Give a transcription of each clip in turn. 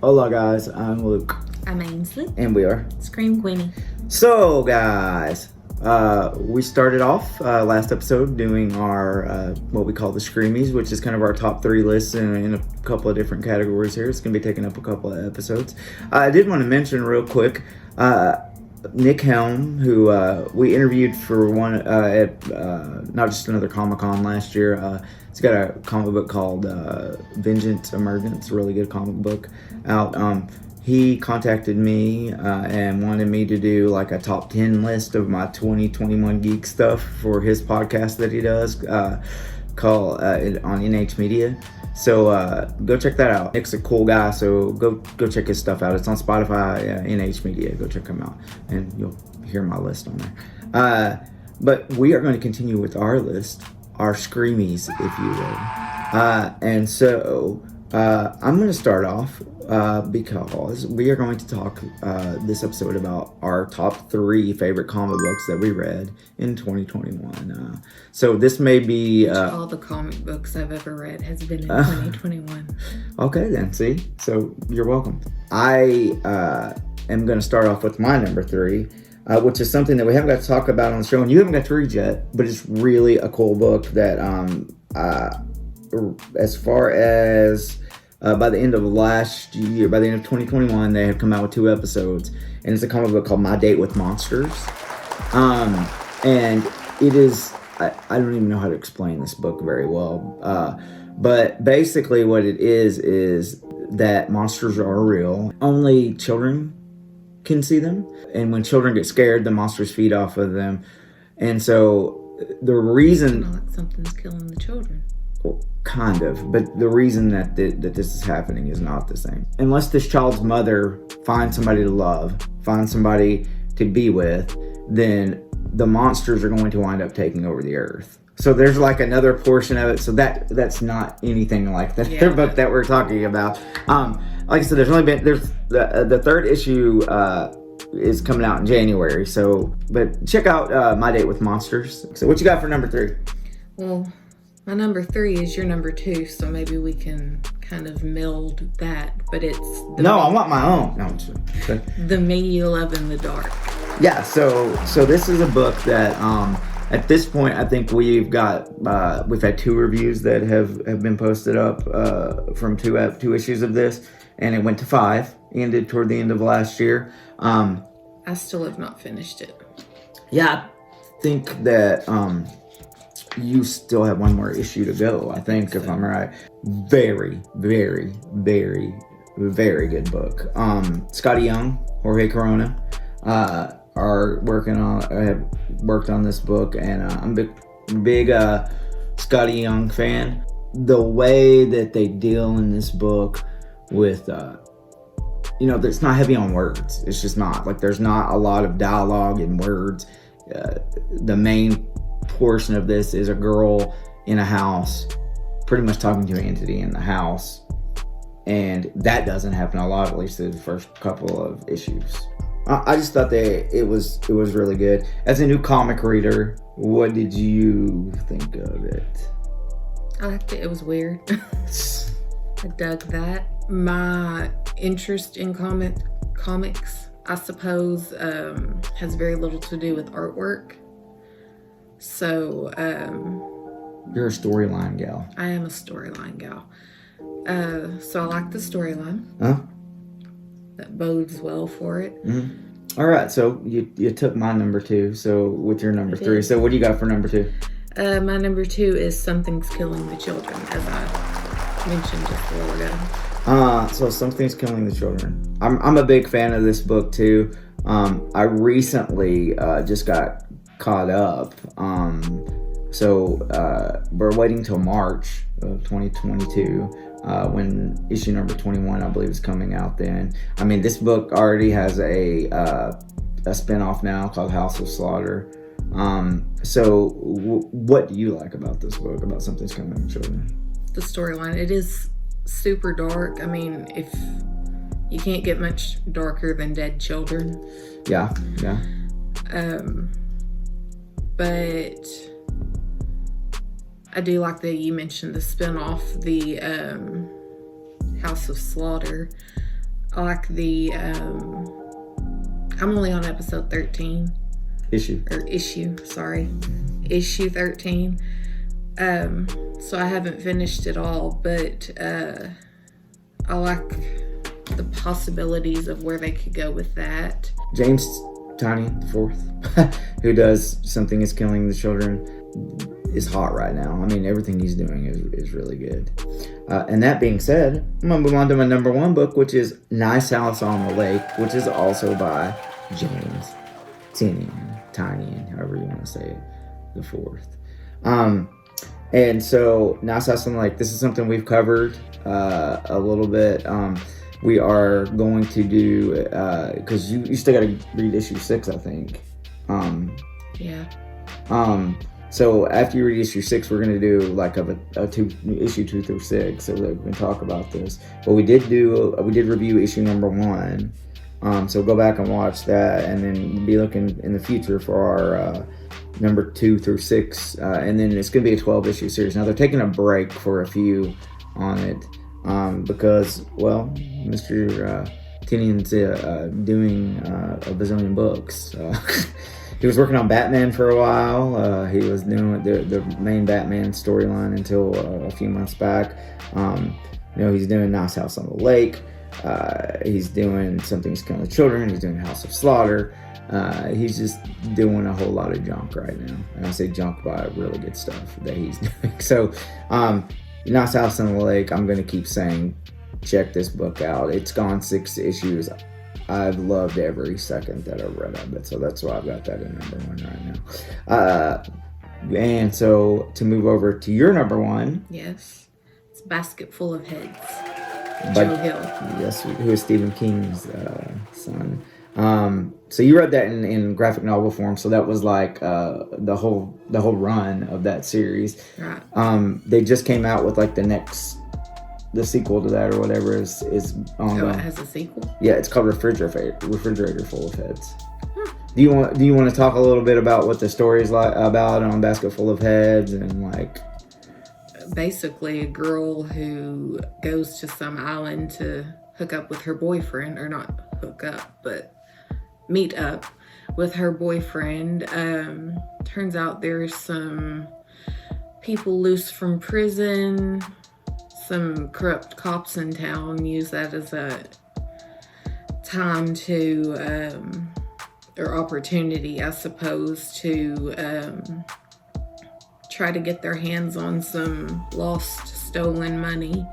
Hola guys, I'm Luke. I'm Ainsley. And we are Queenie. So guys, we started off last episode doing our what we call the Screamies, which is kind of our top 3 lists in a couple of different categories here. It's going to be taking up a couple of episodes. I did want to mention real quick, Nick Helm, who we interviewed for one at Not Just Another Comic-Con last year. He's got a comic book called Vengeance Emergence, really good comic book out. He contacted me and wanted me to do like a top 10 list of my 2021 geek stuff for his podcast that he does called on NH Media. So go check that out. Nick's a cool guy, so go check his stuff out. It's on Spotify, NH Media. Go check him out, and you'll hear my list on there. But we are going to continue with our list, our Screamies, if you will. And so I'm going to start off because we are going to talk this episode about our top 3 favorite comic books that we read in 2021. So this may be... all the comic books I've ever read has been in 2021. Okay then, see? So you're welcome. I am going to start off with my number 3, which is something that we haven't got to talk about on the show, and you haven't got to read yet, but it's really a cool book that as far as... by the end of last year, by the end of 2021, they have come out with 2 episodes, and it's a comic book called My Date with Monsters. And it is, I don't even know how to explain this book very well, but basically what it is that monsters are real. Only children can see them, and when children get scared, the monsters feed off of them. And so the reason... It's not like something's killing the children. Well, kind of, but the reason that this is happening is not the same. Unless this child's mother finds somebody to love, finds somebody to be with, then the monsters are going to wind up taking over the earth. So there's like another portion of it. So that's not anything like the other book that we're talking about. Like I said, there's the 3rd issue is coming out in January. So, but check out My Date with Monsters. So what you got for number 3? Well, my number 3 is your number 2, so maybe we can kind of meld that. But it's I want my own. No, okay. The Me You Love in the Dark. Yeah, so this is a book that at this point I think we've had 2 reviews that have been posted up from 2 issues of this, and it went to 5. Ended toward the end of last year. I still have not finished it. Yeah, I think that you still have 1 more issue to go, I think, if I'm right. Very, very, very, very good book. Scotty Young, Jorge Corona have worked on this book, and I'm a big Scotty Young fan. The way that they deal in this book with, it's not heavy on words. It's just not. Like, there's not a lot of dialogue and words. The main portion of this is a girl in a house pretty much talking to an entity in the house, and that doesn't happen a lot, at least in the first couple of issues. I just thought that it was really good. As a new comic reader, what did you think of it? I liked it. It was weird. I dug that. My interest in comics, I suppose, has very little to do with artwork. So, you're a storyline gal. I am a storyline gal. So I like the storyline. Huh? That bodes well for it. Mm-hmm. All right, so you took my number 2. So with your number 3, so what do you got for number 2? My number 2 is Something's Killing the Children, as I mentioned just a while ago. So Something's Killing the Children. I'm a big fan of this book too. I recently just got caught up. So we're waiting till March of 2022 when issue number 21, I believe, is coming out then. I mean, this book already has a spinoff now called House of Slaughter. So what do you like about this book, about Something's Killing the Children? The storyline. It is super dark. I mean, if you can't get much darker than dead children. Yeah. But I do like that you mentioned the spinoff, the House of Slaughter. I like the, I'm only on episode 13. Issue 13. So I haven't finished it all, but I like the possibilities of where they could go with that. James Tiny the Fourth, who does Something Is Killing the Children, is hot right now. I mean, everything he's doing is really good. And that being said, I'm gonna move on to my number one book, which is Nice House on the Lake, which is also by James Tiny, however you want to say it, the fourth. And so Nice House on the Lake, this is something we've covered a little bit. We are going to do, because you still got to read issue 6, I think. Yeah. So after you read issue 6, we're going to do like issue 2 through 6, so that we can talk about this. But we did review issue number 1. So go back and watch that, and then be looking in the future for our number 2 through 6, and then it's going to be a 12-issue series. Now they're taking a break for a few on it, because, well, Mr. Tinian's doing a bazillion books. He was working on Batman for a while. He was doing the main Batman storyline until a few months back. He's doing Nice House on the Lake. He's doing Something's Killing the Children. He's doing House of Slaughter. He's just doing a whole lot of junk right now. And I say junk by really good stuff that he's doing. So, Nice House on the Lake, I'm going to keep saying, check this book out. It's gone 6 issues. I've loved every second that I've read of it. So that's why I've got that in number 1 right now. And so to move over to your number 1. Yes. It's Basket Full of Heads. By Joe Hill. Yes, who is Stephen King's son. So you read that in graphic novel form, so that was like the whole run of that series. Right. They just came out with like the sequel to that or whatever is on. Oh, it has a sequel? Yeah, it's called Refrigerator Full of Heads. Do you want to talk a little bit about what the story is like about on Basket Full of Heads, and like basically a girl who goes to some island to hook up with her boyfriend, or not hook up, but meet up with her boyfriend. Turns out there's some people loose from prison. Some corrupt cops in town use that as a time to, or opportunity, I suppose, to try to get their hands on some lost, stolen money.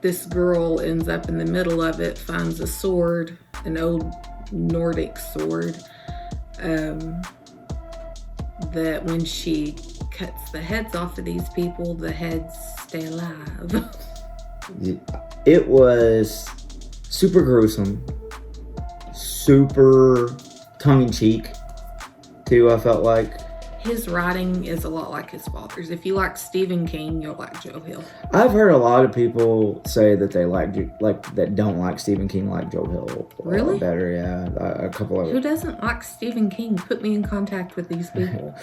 This girl ends up in the middle of it, finds a sword, an old Nordic sword, that when she cuts the heads off of these people, the heads stay alive. It was super gruesome, super tongue-in-cheek, too, I felt like. His writing is a lot like his father's. If you like Stephen King, you'll like Joe Hill. I've heard a lot of people say that they that don't like Stephen King like Joe Hill. Really? Better, yeah. A couple of. Who doesn't like Stephen King? Put me in contact with these people.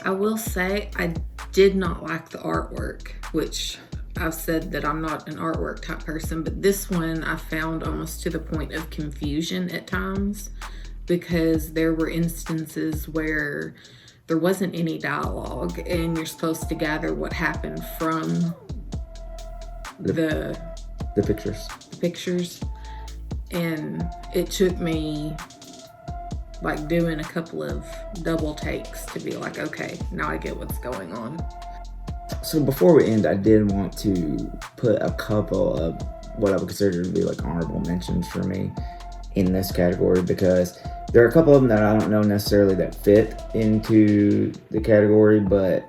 I will say I did not like the artwork, which I've said that I'm not an artwork type person, but this one I found almost to the point of confusion at times, because there were instances where there wasn't any dialogue, and you're supposed to gather what happened from the pictures. And it took me like doing a couple of double takes to be like, okay, now I get what's going on. So before we end, I did want to put a couple of what I would consider to be like honorable mentions for me in this category, because there are a couple of them that I don't know necessarily that fit into the category, but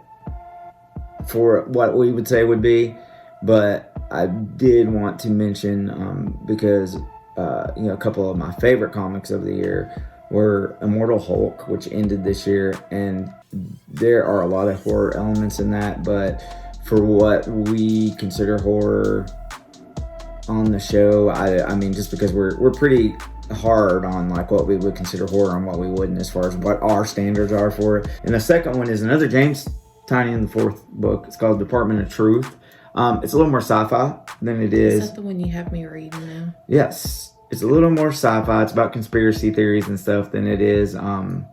for what we would say would be. But I did want to mention, because a couple of my favorite comics of the year were Immortal Hulk, which ended this year, and there are a lot of horror elements in that, but for what we consider horror on the show, I mean, just because we're pretty hard on like what we would consider horror and what we wouldn't, as far as what our standards are for it. And the second one is another James Tiny in the fourth book. It's called Department of Truth. It's a little more sci-fi than it Is is. that the one you have me reading now? Yes, it's a little more sci-fi. It's about conspiracy theories and stuff than it is a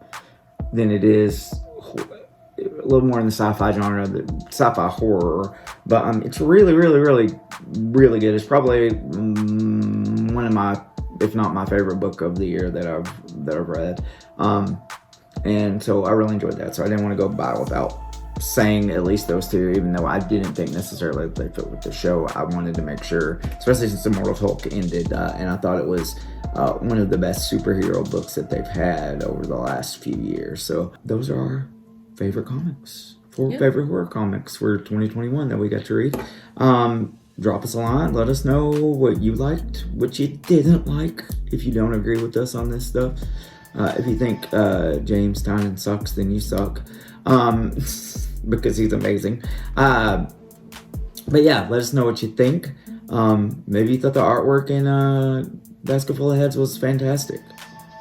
little more in the sci-fi genre, the sci-fi horror. But it's really, really, really, really good. It's probably one of my, if not my favorite book of the year that I've read. And so I really enjoyed that. So I didn't want to go by without saying at least those two, even though I didn't think necessarily that they fit with the show. I wanted to make sure, especially since Immortal Hulk ended, and I thought it was one of the best superhero books that they've had over the last few years. So those are our favorite comics, favorite horror comics for 2021 that we got to read. Drop us a line. Let us know what you liked, what you didn't like, if you don't agree with us on this stuff. If you think James Tynan sucks, then you suck. Because he's amazing. But yeah, let us know what you think. Maybe you thought the artwork in Basket Full of Heads was fantastic.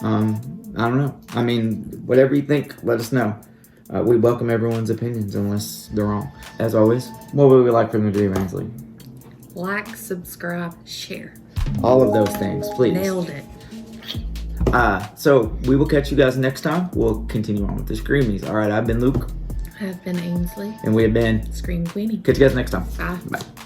I don't know. I mean, whatever you think, let us know. We welcome everyone's opinions unless they're wrong. As always, what would we like from the J. Ransley? Like, subscribe, share. All of those things, please. Nailed it. So we will catch you guys next time. We'll continue on with the Screamies. All right, I've been Luke. I've been Ainsley. And we have been Scream Queenie. Catch you guys next time. Bye. Bye.